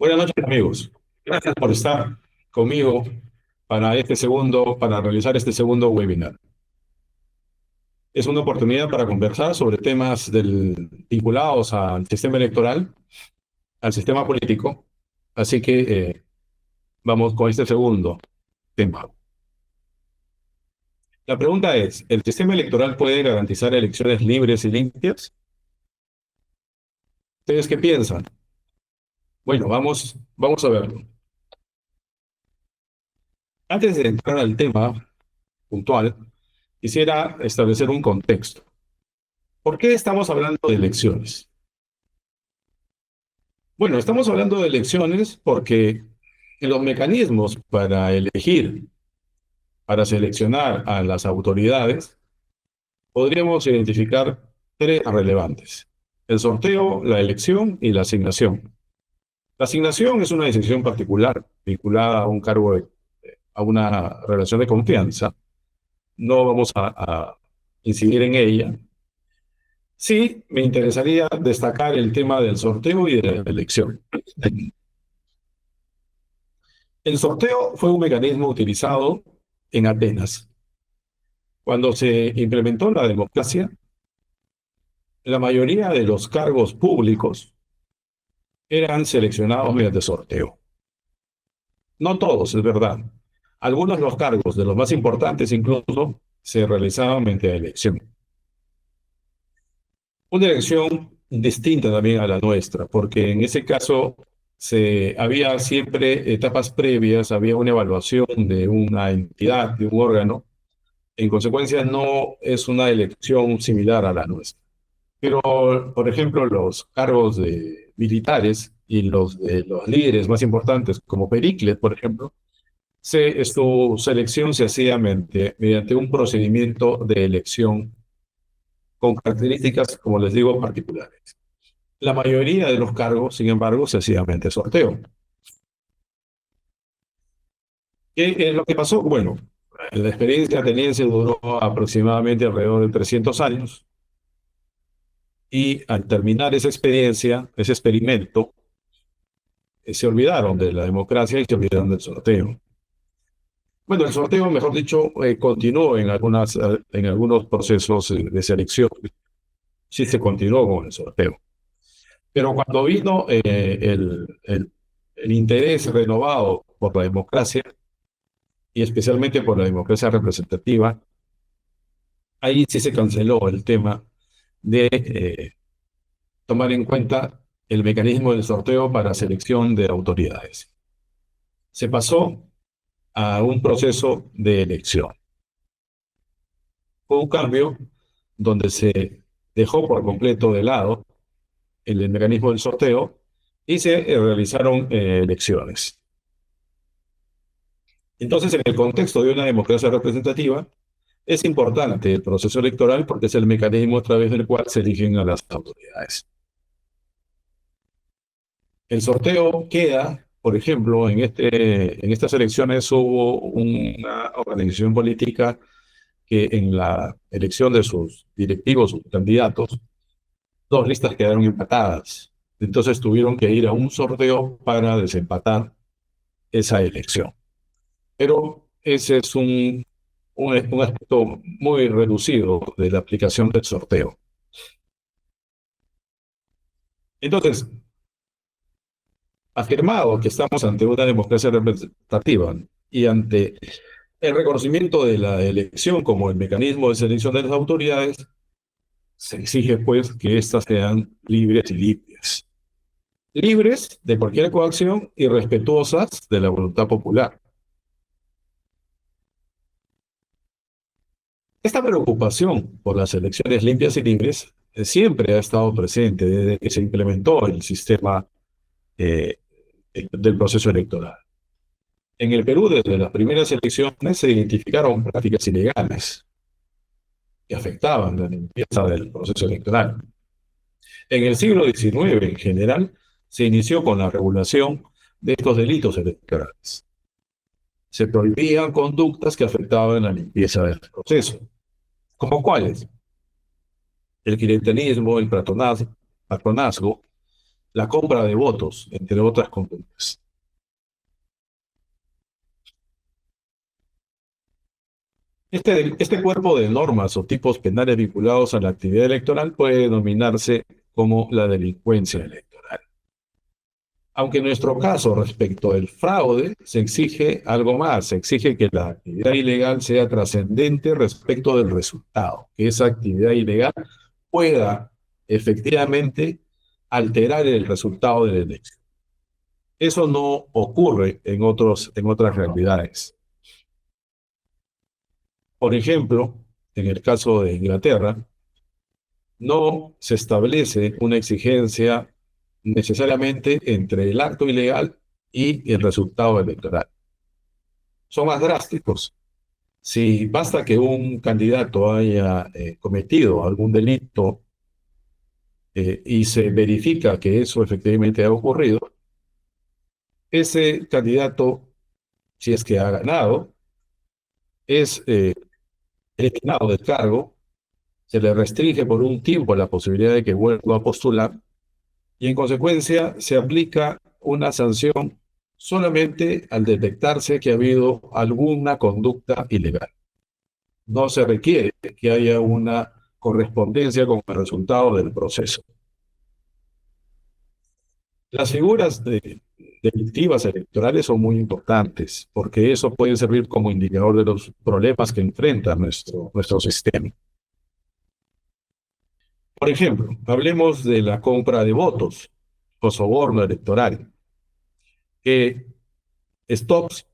Buenas noches, amigos. Gracias por estar conmigo para realizar este segundo webinar. Es una oportunidad para conversar sobre temas vinculados al sistema electoral, al sistema político. Así que vamos con este segundo tema. La pregunta es, ¿el sistema electoral puede garantizar elecciones libres y limpias? ¿Ustedes qué piensan? Bueno, vamos a verlo. Antes de entrar al tema puntual, quisiera establecer un contexto. ¿Por qué estamos hablando de elecciones? Bueno, estamos hablando de elecciones porque en los mecanismos para elegir, para seleccionar a las autoridades, podríamos identificar tres relevantes: el sorteo, la elección y la asignación. La asignación es una decisión particular vinculada a un cargo, a una relación de confianza. No vamos a incidir en ella. Sí, me interesaría destacar el tema del sorteo y de la elección. El sorteo fue un mecanismo utilizado en Atenas. Cuando se implementó la democracia, la mayoría de los cargos públicos eran seleccionados mediante sorteo. No todos, es verdad. Algunos de los cargos, de los más importantes incluso, se realizaban mediante elección. Una elección distinta también a la nuestra, porque en ese caso había siempre etapas previas, había una evaluación de una entidad, de un órgano. En consecuencia, no es una elección similar a la nuestra. Pero, por ejemplo, los cargos de militares y los de los líderes más importantes, como Pericles, por ejemplo, su selección se hacía mediante un procedimiento de elección con características, como les digo, particulares. La mayoría de los cargos, sin embargo, se hacía mediante sorteo. ¿Qué es lo que pasó? Bueno, la experiencia ateniense duró aproximadamente alrededor de 300 años. Y al terminar esa experiencia, ese experimento, se olvidaron de la democracia y se olvidaron del sorteo. Bueno, el sorteo, mejor dicho, continuó en algunos procesos de selección. Sí se continuó con el sorteo. Pero cuando vino el interés renovado por la democracia, y especialmente por la democracia representativa, ahí sí se canceló el tema de tomar en cuenta el mecanismo del sorteo para selección de autoridades. Se pasó a un proceso de elección. Fue un cambio donde se dejó por completo de lado el mecanismo del sorteo y se realizaron elecciones. Entonces, en el contexto de una democracia representativa, es importante el proceso electoral porque es el mecanismo a través del cual se eligen a las autoridades. El sorteo queda, por ejemplo, en estas elecciones hubo una organización política que en la elección de sus directivos, sus candidatos, dos listas quedaron empatadas. Entonces tuvieron que ir a un sorteo para desempatar esa elección. Pero ese es un aspecto muy reducido de la aplicación del sorteo. Entonces, afirmado que estamos ante una democracia representativa y ante el reconocimiento de la elección como el mecanismo de selección de las autoridades, se exige pues que éstas sean libres y limpias. Libres de cualquier coacción y respetuosas de la voluntad popular. Esta preocupación por las elecciones limpias y libres siempre ha estado presente desde que se implementó el sistema eh, del proceso electoral. En el Perú, desde las primeras elecciones, se identificaron prácticas ilegales que afectaban la limpieza del proceso electoral. En el siglo XIX, en general, se inició con la regulación de estos delitos electorales. Se prohibían conductas que afectaban la limpieza del proceso. ¿Como cuáles? El clientelismo, el patronazgo, la compra de votos, entre otras conductas. Este cuerpo de normas o tipos penales vinculados a la actividad electoral puede denominarse como la delincuencia electoral. Aunque en nuestro caso, respecto del fraude, se exige algo más, se exige que la actividad ilegal sea trascendente respecto del resultado, que esa actividad ilegal pueda efectivamente alterar el resultado de la elección. Eso no ocurre en otras realidades. Por ejemplo, en el caso de Inglaterra, no se establece una exigencia necesariamente entre el acto ilegal y el resultado electoral. Son más drásticos. Si basta que un candidato haya cometido algún delito y se verifica que eso efectivamente ha ocurrido, ese candidato, si es que ha ganado, es eliminado del cargo, se le restringe por un tiempo la posibilidad de que vuelva a postular y en consecuencia se aplica una sanción solamente al detectarse que ha habido alguna conducta ilegal. No se requiere que haya una correspondencia con el resultado del proceso. Las figuras delictivas electorales son muy importantes porque eso puede servir como indicador de los problemas que enfrenta nuestro sistema. Por ejemplo, hablemos de la compra de votos o soborno electoral, que Stokes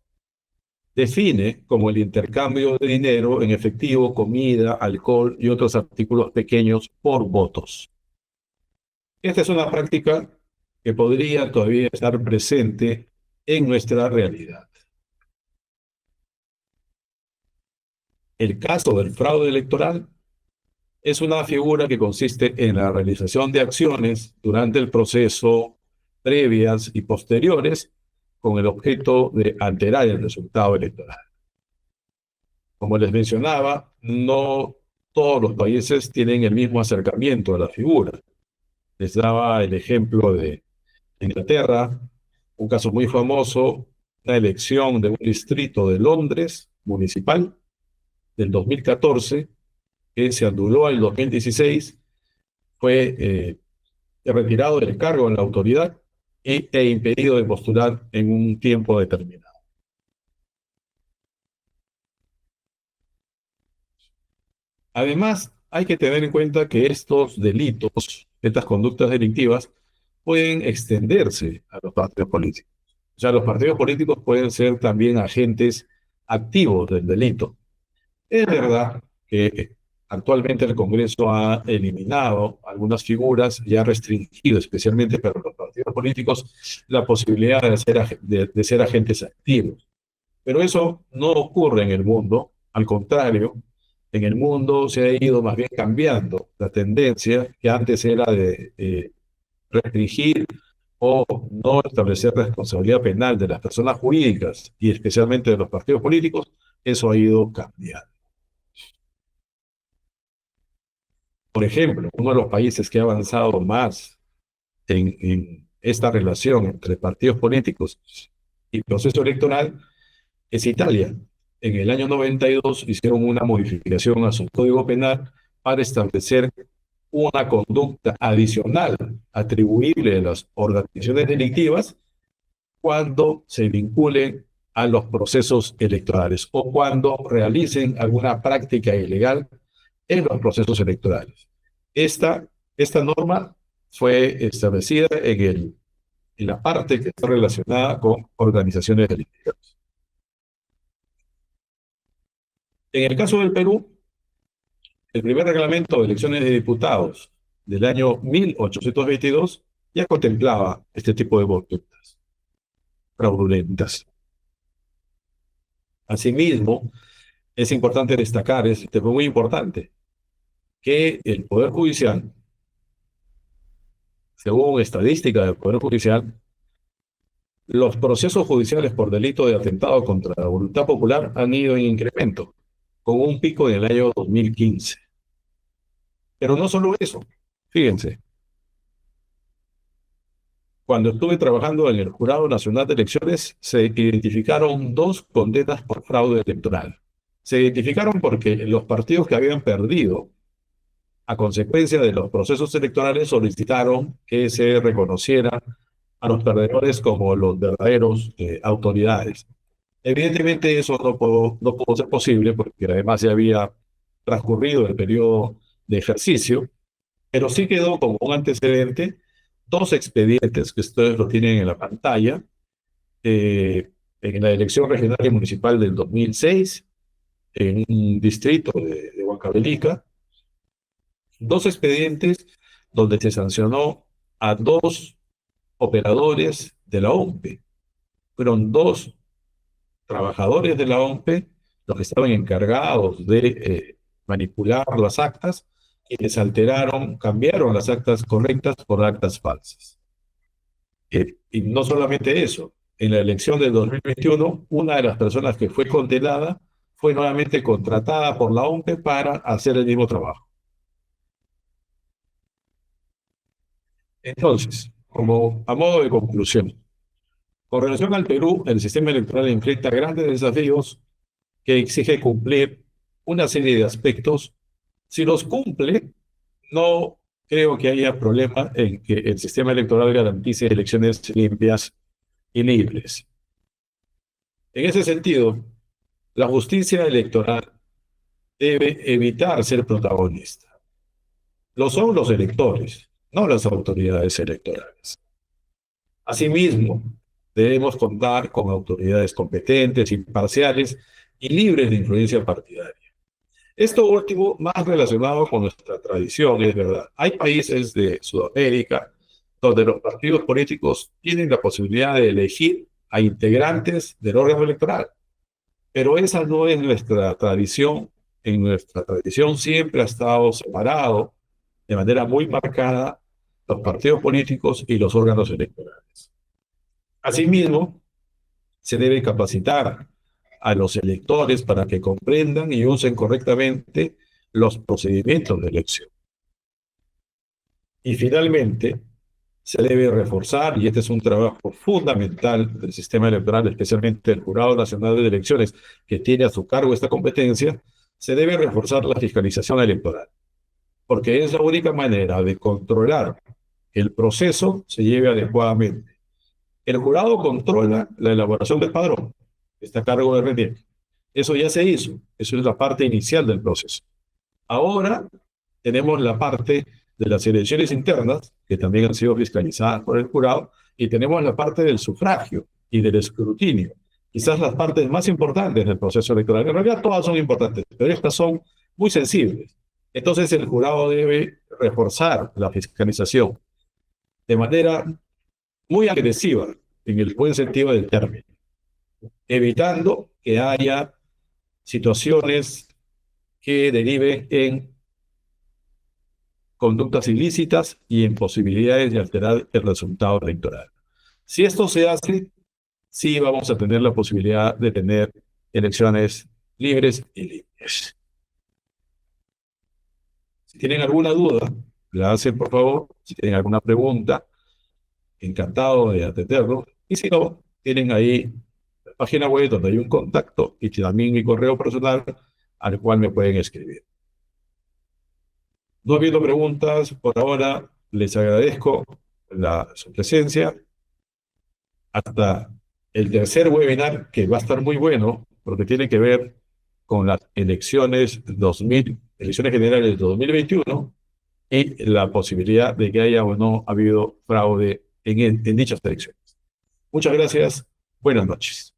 define como el intercambio de dinero en efectivo, comida, alcohol y otros artículos pequeños por votos. Esta es una práctica que podría todavía estar presente en nuestra realidad. El caso del fraude electoral es una figura que consiste en la realización de acciones durante el proceso, previas y posteriores, con el objeto de alterar el resultado electoral. Como les mencionaba, no todos los países tienen el mismo acercamiento a la figura. Les daba el ejemplo de Inglaterra, un caso muy famoso, una elección de un distrito de Londres, municipal, del 2014, que se anuló en el 2016, fue retirado del cargo en la autoridad e impedido de postular en un tiempo determinado. Además, hay que tener en cuenta que estos delitos, estas conductas delictivas, pueden extenderse a los partidos políticos. O sea, los partidos políticos pueden ser también agentes activos del delito. Es verdad que actualmente el Congreso ha eliminado algunas figuras y ha restringido, especialmente para los partidos políticos, la posibilidad de ser agentes activos. Pero eso no ocurre en el mundo, al contrario, en el mundo se ha ido más bien cambiando la tendencia que antes era de restringir o no establecer responsabilidad penal de las personas jurídicas y especialmente de los partidos políticos, eso ha ido cambiando. Por ejemplo, uno de los países que ha avanzado más en esta relación entre partidos políticos y proceso electoral es Italia. En el año 92 hicieron una modificación a su código penal para establecer una conducta adicional atribuible a las organizaciones delictivas cuando se vinculen a los procesos electorales o cuando realicen alguna práctica ilegal en los procesos electorales. Esta norma fue establecida en la parte que está relacionada con organizaciones delictivas. En el caso del Perú, el primer reglamento de elecciones de diputados del año 1822 ya contemplaba este tipo de conductas fraudulentas. Asimismo, es importante destacar, es tema muy importante, que el Poder Judicial, según estadística del Poder Judicial, los procesos judiciales por delito de atentado contra la voluntad popular han ido en incremento, con un pico en el año 2015. Pero no solo eso, fíjense, Cuando estuve trabajando en el Jurado Nacional de Elecciones, se identificaron dos condenas por fraude electoral. Se identificaron porque los partidos que habían perdido a consecuencia de los procesos electorales solicitaron que se reconociera a los perdedores como los verdaderos autoridades. Evidentemente eso no pudo ser posible porque además ya había transcurrido el periodo de ejercicio, pero sí quedó como un antecedente dos expedientes que ustedes lo tienen en la pantalla, en la elección regional y municipal del 2006, en un distrito de Huancavelica, dos expedientes donde se sancionó a dos operadores de la OMPE. Fueron dos trabajadores de la OMPE los que estaban encargados de manipular las actas y les alteraron, cambiaron las actas correctas por actas falsas. Y no solamente eso, en la elección del 2021, una de las personas que fue condenada fue nuevamente contratada por la OMPE para hacer el mismo trabajo. Entonces, como a modo de conclusión, con relación al Perú, el sistema electoral enfrenta grandes desafíos que exige cumplir una serie de aspectos. Si los cumple, no creo que haya problema en que el sistema electoral garantice elecciones limpias y libres. En ese sentido, la justicia electoral debe evitar ser protagonista. Lo son los electores, no las autoridades electorales. Asimismo, debemos contar con autoridades competentes, imparciales y libres de influencia partidaria. Esto último, más relacionado con nuestra tradición, es verdad. Hay países de Sudamérica donde los partidos políticos tienen la posibilidad de elegir a integrantes del órgano electoral, pero esa no es nuestra tradición. En nuestra tradición siempre ha estado separado de manera muy marcada los partidos políticos y los órganos electorales. Asimismo, se debe capacitar a los electores para que comprendan y usen correctamente los procedimientos de elección. Y finalmente, se debe reforzar, y este es un trabajo fundamental del sistema electoral, especialmente el Jurado Nacional de Elecciones, que tiene a su cargo esta competencia, se debe reforzar la fiscalización electoral, porque es la única manera de controlar que el proceso se lleve adecuadamente. El jurado controla la elaboración del padrón, está a cargo del RNIEC. Eso ya se hizo, eso es la parte inicial del proceso. Ahora tenemos la parte de las elecciones internas, que también han sido fiscalizadas por el jurado, y tenemos la parte del sufragio y del escrutinio. Quizás las partes más importantes del proceso electoral. En realidad todas son importantes, pero estas son muy sensibles. Entonces el jurado debe reforzar la fiscalización de manera muy agresiva, en el buen sentido del término, evitando que haya situaciones que deriven en conductas ilícitas y en posibilidades de alterar el resultado electoral. Si esto se hace, sí vamos a tener la posibilidad de tener elecciones libres y limpias. Si tienen alguna duda, la hacen por favor. Si tienen alguna pregunta, encantado de atenderlo. Y si no, tienen ahí la página web donde hay un contacto y también mi correo personal al cual me pueden escribir. No habiendo preguntas por ahora, les agradezco su presencia. Hasta el tercer webinar, que va a estar muy bueno, porque tiene que ver con las elecciones generales de 2021 y la posibilidad de que haya o no habido fraude en dichas elecciones. Muchas gracias. Buenas noches.